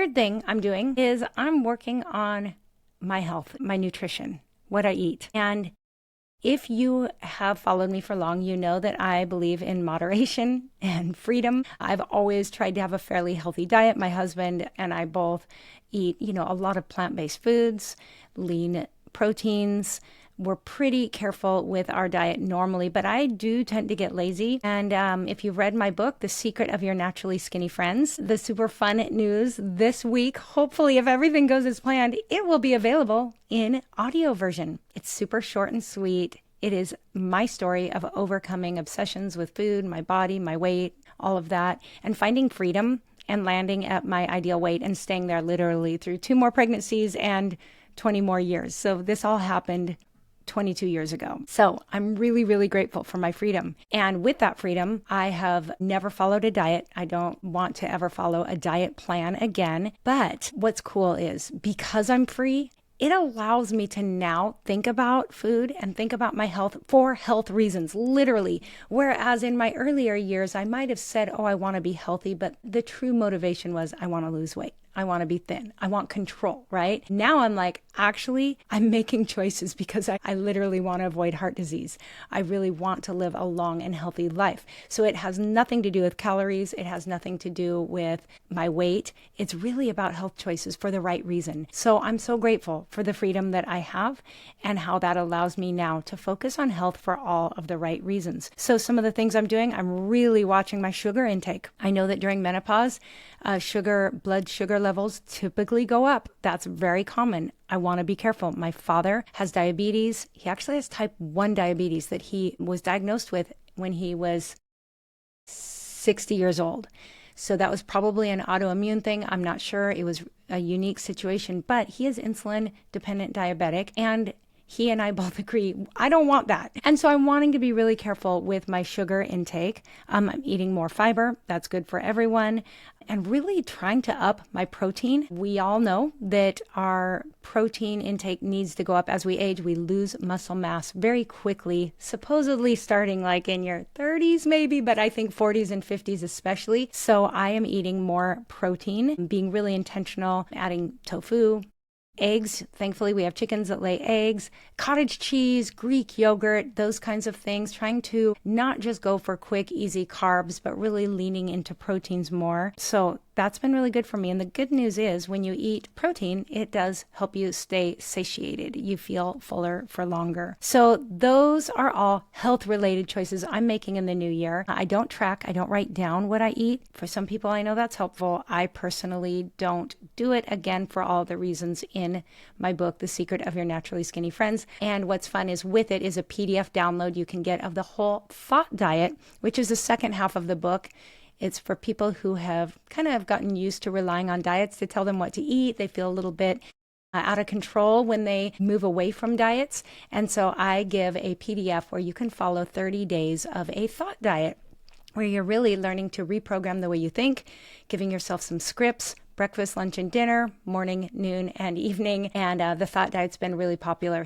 third thing I'm doing is I'm working on my health, my nutrition, what I eat. And if you have followed me for long, you know that I believe in moderation and freedom. I've always tried to have a fairly healthy diet. My husband and I both eat, a lot of plant-based foods, lean proteins. We're pretty careful with our diet normally, but I do tend to get lazy. And if you've read my book, The Secret of Your Naturally Skinny Friends, the super fun news this week, hopefully if everything goes as planned, it will be available in audio version. It's super short and sweet. It is my story of overcoming obsessions with food, my body, my weight, all of that, and finding freedom and landing at my ideal weight and staying there literally through 2 more pregnancies and 20 more years. So this all happened 22 years ago. So I'm really, really grateful for my freedom. And with that freedom, I have never followed a diet. I don't want to ever follow a diet plan again. But what's cool is because I'm free, it allows me to now think about food and think about my health for health reasons, literally. Whereas in my earlier years, I might have said, I want to be healthy, but the true motivation was I want to lose weight. I want to be thin. I want control, right? Now I'm like, actually, I'm making choices because I literally want to avoid heart disease. I really want to live a long and healthy life. So it has nothing to do with calories. It has nothing to do with my weight. It's really about health choices for the right reason. So I'm so grateful for the freedom that I have and how that allows me now to focus on health for all of the right reasons. So some of the things I'm doing, I'm really watching my sugar intake. I know that during menopause, blood sugar levels typically go up. That's very common. I want to be careful. My father has diabetes. He actually has type 1 diabetes that he was diagnosed with when he was 60 years old. So that was probably an autoimmune thing. I'm not sure. It was a unique situation, but he is insulin dependent diabetic, and he and I both agree, I don't want that. And so I'm wanting to be really careful with my sugar intake. I'm eating more fiber. That's good for everyone. And really trying to up my protein. We all know that our protein intake needs to go up as we age. We lose muscle mass very quickly, supposedly starting like in your 30s maybe, but I think 40s and 50s especially. So I am eating more protein, being really intentional, adding tofu, eggs. Thankfully, we have chickens that lay eggs, cottage cheese, Greek yogurt, those kinds of things, trying to not just go for quick, easy carbs, but really leaning into proteins more. So that's been really good for me. And the good news is when you eat protein, it does help you stay satiated. You feel fuller for longer. So those are all health-related choices I'm making in the new year. I don't track. I don't write down what I eat. For some people, I know that's helpful. I personally don't do it, again, for all the reasons in my book, The Secret of Your Naturally Skinny Friends. And what's fun is with it is a PDF download you can get of the whole thought diet, which is the second half of the book. It's for people who have kind of gotten used to relying on diets to tell them what to eat. They feel a little bit out of control when they move away from diets. And so I give a PDF where you can follow 30 days of a thought diet, where you're really learning to reprogram the way you think, giving yourself some scripts, breakfast, lunch, and dinner, morning, noon, and evening. And the thought diet's been really popular.